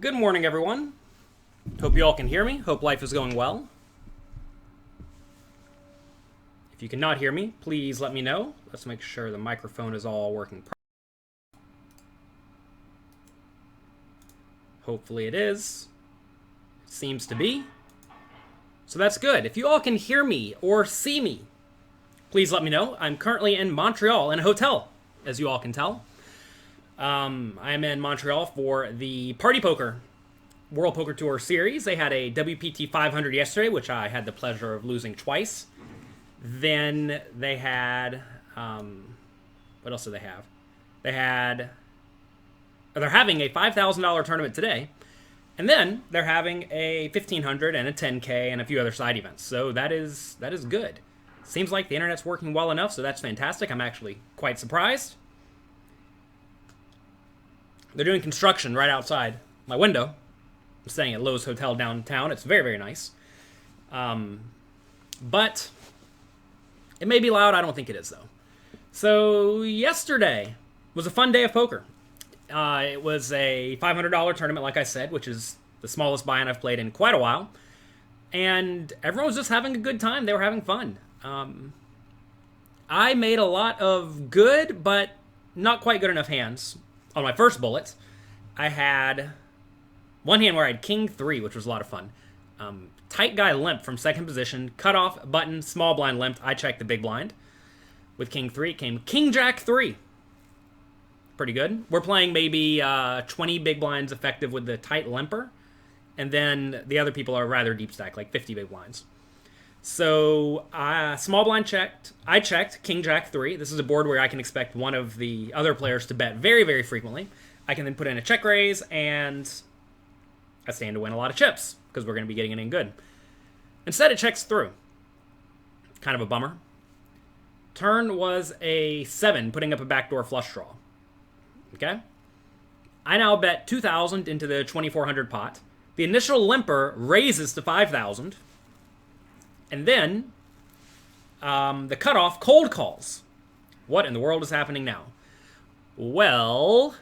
Good morning, everyone. Hope you all can hear me. Hope life is going well. If you cannot hear me, please let me know. Let's make sure the microphone is all working properly. Hopefully it is. It seems to be. So that's good. If you all can hear me or see me, please let me know. I'm currently in Montreal in a hotel, as you all can tell. I'm in Montreal for the Party Poker World Poker Tour Series. They had a WPT 500 yesterday, which I had the pleasure of losing twice. Then they had, what else do they have? They're having a $5,000 tournament today. And then they're having a 1,500 and a 10K and a few other side events. So that is good. Seems like the internet's working well enough, so that's fantastic. I'm actually quite surprised. They're doing construction right outside my window. I'm staying at Lowe's Hotel downtown. It's very, very nice. But it may be loud. I don't think it is, though. So yesterday was a fun day of poker. It was a $500 tournament, like I said, which is the smallest buy-in I've played in quite a while. And everyone was just having a good time. They were having fun. I made a lot of good, but not quite good enough hands. On my first bullet, I had one hand where I had King 3, which was a lot of fun. Tight guy limp from second position, cut off, button, small blind limped. I checked the big blind. With King 3, it came King Jack 3. Pretty good. We're playing maybe 20 big blinds effective with the tight limper. And then the other people are rather deep stack, like 50 big blinds. So, small blind checked. I checked King Jack 3. This is a board where I can expect one of the other players to bet very, very frequently. I can then put in a check raise, and I stand to win a lot of chips, because we're going to be getting it in good. Instead, it checks through. Kind of a bummer. Turn was a 7, putting up a backdoor flush draw. Okay? I now bet 2,000 into the 2,400 pot. The initial limper raises to 5,000. And then, the cutoff cold calls. What in the world is happening now? Well,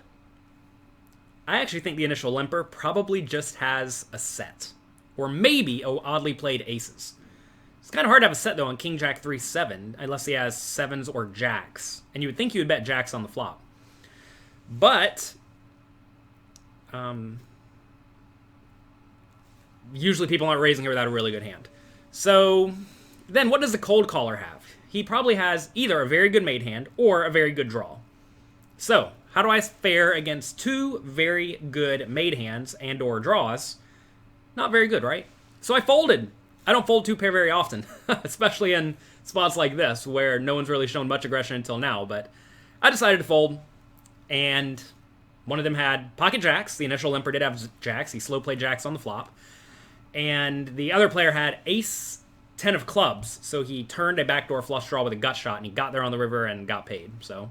I actually think the initial limper probably just has a set. Or maybe oddly played aces. It's kind of hard to have a set, though, on King Jack 3-7, unless he has 7s or jacks. And you would think you would bet jacks on the flop. But, usually people aren't raising it without a really good hand. So, then what does the cold caller have? He probably has either a very good made hand or a very good draw. So, how do I fare against two very good made hands and or draws? Not very good, right? So I folded. I don't fold two pair very often, especially in spots like this where no one's really shown much aggression until now, but I decided to fold, and one of them had pocket jacks. The initial limper did have jacks. He slow played jacks on the flop. And the other player had ace 10 of clubs, so he turned a backdoor flush draw with a gut shot, and he got there on the river and got paid. So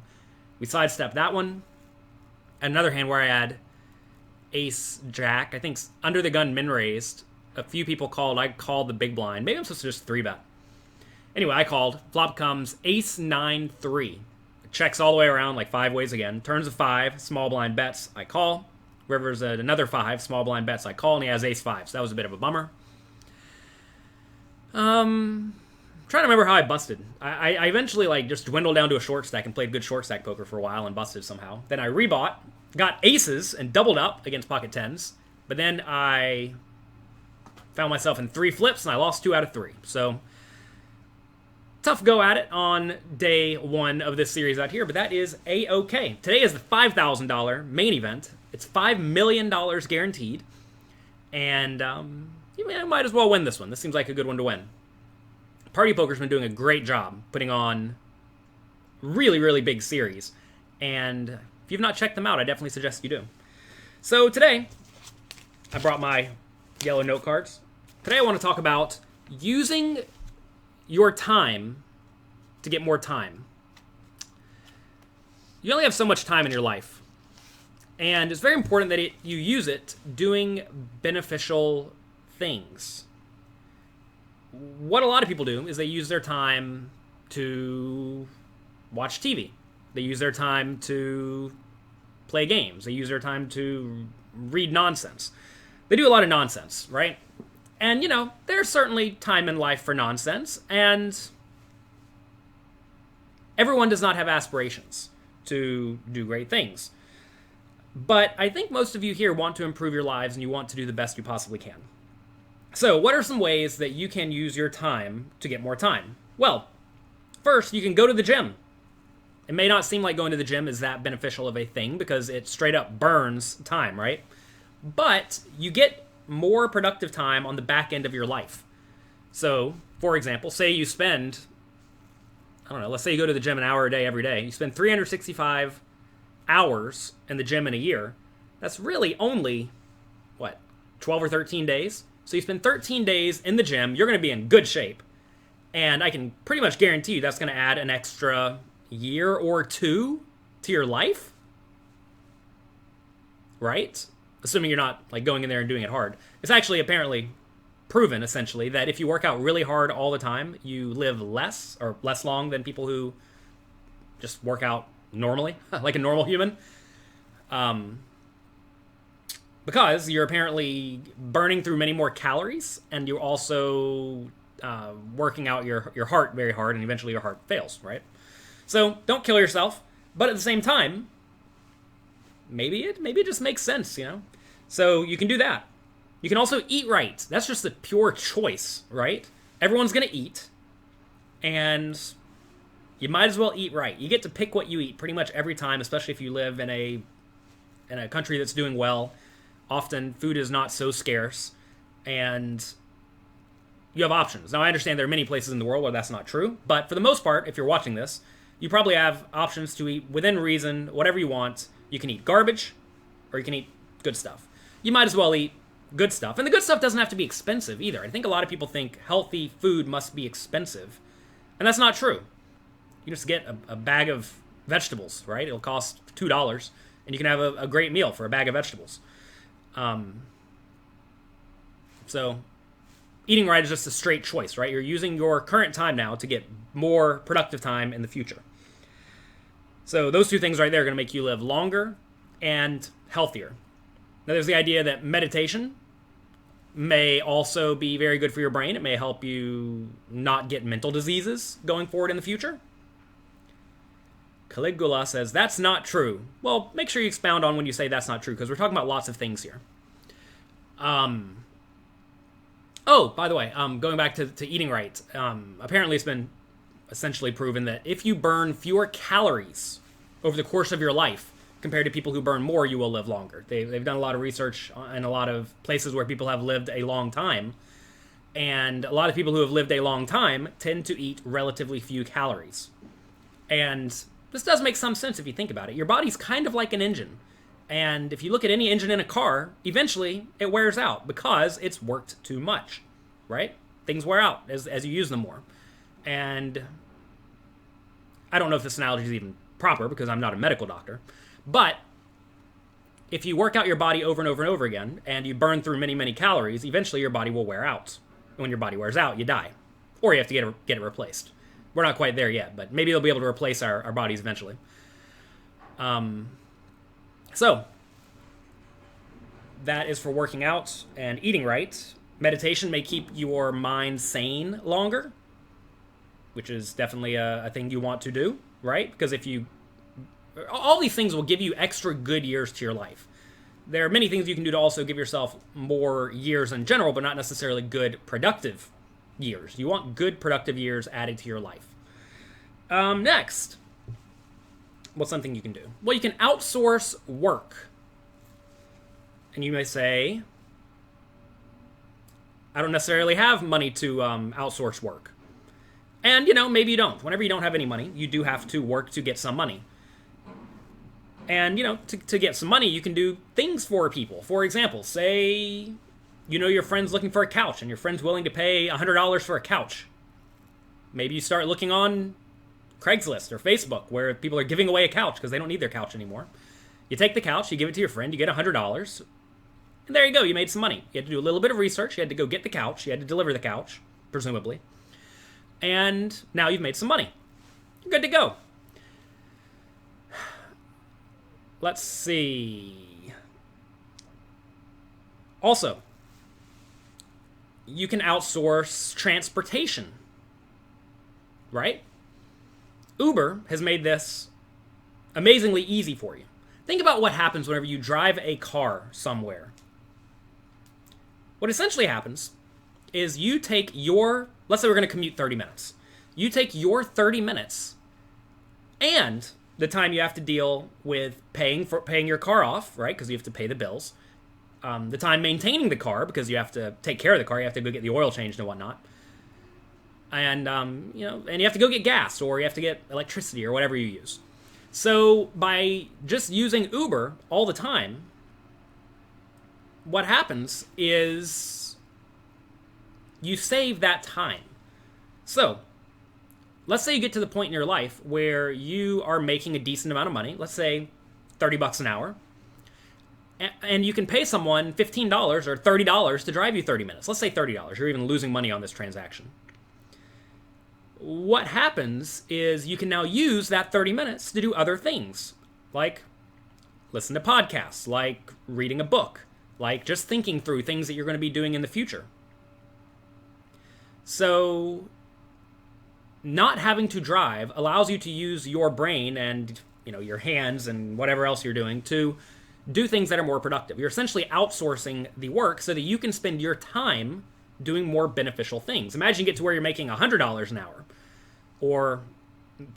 we sidestepped that one. Another hand where I had ace jack, I think under the gun min raised. A few people called. I called the big blind. Maybe I'm supposed to just 3-bet. Anyway, I called. Flop comes ace 9-3. Checks all the way around like 5 ways again. Turns a 5, small blind bets. I call. River's at another 5, small blind bets. I call, and he has ace 5. So that was a bit of a bummer. Trying to remember how I busted. I eventually just dwindled down to a short stack and played good short stack poker for a while and busted somehow. Then I rebought, got aces and doubled up against pocket 10s. But then I found myself in 3 flips and I lost 2 out of 3. So tough go at it on day 1 of this series out here, but that is A-okay. Today is the $5,000 main event. It's $5 million guaranteed. And you might as well win this one. This seems like a good one to win. Party Poker's been doing a great job putting on really, really big series. And if you've not checked them out, I definitely suggest you do. So today, I brought my yellow note cards. Today I want to talk about using your time to get more time. You only have so much time in your life. And it's very important that you use it doing beneficial things. What a lot of people do is they use their time to watch TV. They use their time to play games. They use their time to read nonsense. They do a lot of nonsense, right? And, there's certainly time in life for nonsense, and everyone does not have aspirations to do great things. But I think most of you here want to improve your lives and you want to do the best you possibly can. So, what are some ways that you can use your time to get more time? Well, first, you can go to the gym. It may not seem like going to the gym is that beneficial of a thing because it straight up burns time, right? But you get more productive time on the back end of your life. So, for example, say you spend, let's say you go to the gym an hour a day every day. You spend 365 hours in the gym in a year. That's really only, 12 or 13 days? So you spend 13 days in the gym, you're going to be in good shape. And I can pretty much guarantee you that's going to add an extra year or two to your life. Right? Assuming you're not going in there and doing it hard. It's actually apparently proven, essentially, that if you work out really hard all the time, you live less long than people who just work out normally, like a normal human. Because you're apparently burning through many more calories, and you're also working out your heart very hard, and eventually your heart fails, right? So don't kill yourself, but at the same time, maybe it just makes sense, So you can do that. You can also eat right. That's just a pure choice, right? Everyone's going to eat, and you might as well eat right. You get to pick what you eat pretty much every time, especially if you live in a country that's doing well. Often food is not so scarce, and you have options. Now, I understand there are many places in the world where that's not true, but for the most part, if you're watching this, you probably have options to eat within reason, whatever you want. You can eat garbage, or you can eat good stuff. You might as well eat good stuff. And the good stuff doesn't have to be expensive either. I think a lot of people think healthy food must be expensive, and that's not true. You just get a bag of vegetables, right? It'll cost $2, and you can have a great meal for a bag of vegetables. So eating right is just a straight choice, right? You're using your current time now to get more productive time in the future. So those two things right there are going to make you live longer and healthier. Now there's the idea that meditation may also be very good for your brain. It may help you not get mental diseases going forward in the future. Caligula says, that's not true. Well, make sure you expound on when you say that's not true, because we're talking about lots of things here. Oh, by the way, going back to eating right, apparently it's been essentially proven that if you burn fewer calories over the course of your life compared to people who burn more, you will live longer. They've done a lot of research in a lot of places where people have lived a long time, and a lot of people who have lived a long time tend to eat relatively few calories. And this does make some sense if you think about it. Your body's kind of like an engine. And if you look at any engine in a car, eventually it wears out because it's worked too much, right? Things wear out as you use them more. And I don't know if this analogy is even proper because I'm not a medical doctor. But if you work out your body over and over and over again and you burn through many, many calories, eventually your body will wear out. When your body wears out, you die. Or you have to get it replaced. We're not quite there yet, but maybe they'll be able to replace our bodies eventually. So, that is for working out and eating right. Meditation may keep your mind sane longer, which is definitely a thing you want to do, right? Because all these things will give you extra good years to your life. There are many things you can do to also give yourself more years in general, but not necessarily good productive years. You want good productive years added to your life. Next, what's something you can do? Well, you can outsource work. And you may say, I don't necessarily have money to outsource work. And, maybe you don't. Whenever you don't have any money, you do have to work to get some money. And, to get some money, you can do things for people. For example, say, your friend's looking for a couch, and your friend's willing to pay $100 for a couch. Maybe you start looking on Craigslist or Facebook where people are giving away a couch because they don't need their couch anymore. You take the couch, you give it to your friend, you get $100, and there you go, you made some money. You had to do a little bit of research, you had to go get the couch, you had to deliver the couch, presumably, and now you've made some money. You're good to go. Let's see. Also, you can outsource transportation, right? Uber has made this amazingly easy for you. Think about what happens whenever you drive a car somewhere. What essentially happens is you take your, let's say we're going to commute 30 minutes. You take your 30 minutes and the time you have to deal with paying your car off, right? Because you have to pay the bills. The time maintaining the car, because you have to take care of the car, you have to go get the oil changed and whatnot. And and you have to go get gas, or you have to get electricity, or whatever you use. So by just using Uber all the time, what happens is you save that time. So let's say you get to the point in your life where you are making a decent amount of money, let's say $30 an hour, and you can pay someone $15 or $30 to drive you 30 minutes. Let's say $30. You're even losing money on this transaction. What happens is you can now use that 30 minutes to do other things, like listen to podcasts, like reading a book, like just thinking through things that you're going to be doing in the future. So not having to drive allows you to use your brain and your hands and whatever else you're doing to do things that are more productive. You're essentially outsourcing the work so that you can spend your time doing more beneficial things. Imagine you get to where you're making $100 an hour or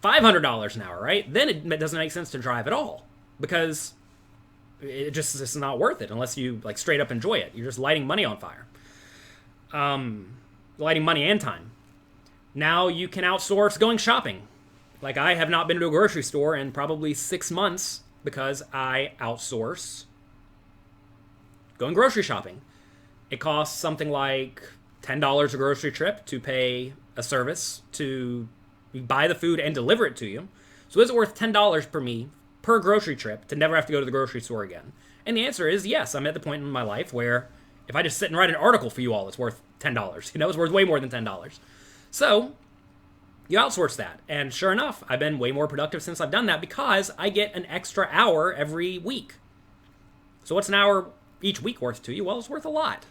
$500 an hour, right? Then it doesn't make sense to drive at all because it's not worth it unless you straight up enjoy it. You're just lighting money on fire. Lighting money and time. Now you can outsource going shopping. Like I have not been to a grocery store in probably 6 months because I outsource going grocery shopping. It costs something like $10 a grocery trip to pay a service to buy the food and deliver it to you. So is it worth $10 per me per grocery trip to never have to go to the grocery store again? And the answer is yes. I'm at the point in my life where if I just sit and write an article for you all, it's worth $10. It's worth way more than $10. So you outsource that. And sure enough, I've been way more productive since I've done that because I get an extra hour every week. So what's an hour each week worth to you? Well, it's worth a lot.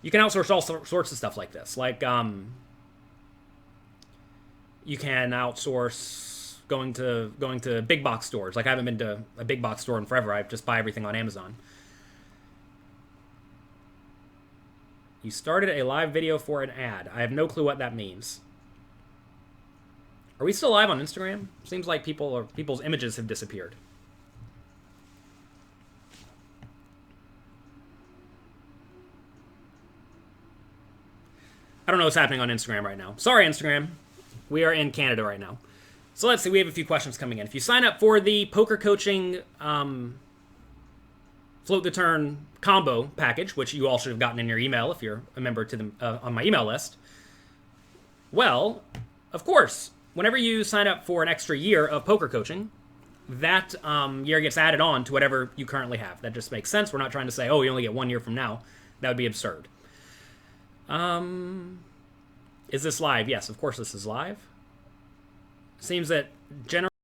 You can outsource all sorts of stuff like this. Like, you can outsource going to big box stores. Like I haven't been to a big box store in forever. I just buy everything on Amazon. You started a live video for an ad. I have no clue what that means. Are we still live on Instagram? Seems like people's images have disappeared. I don't know what's happening on Instagram right now. Sorry, Instagram. We are in Canada right now. So let's see. We have a few questions coming in. If you sign up for the poker coaching float the turn combo package, which you all should have gotten in your email if you're a member to on my email list, well, of course, whenever you sign up for an extra year of poker coaching, that year gets added on to whatever you currently have. That just makes sense. We're not trying to say, oh, you only get 1 year from now. That would be absurd. Is this live? Yes, of course this is live. Seems that generally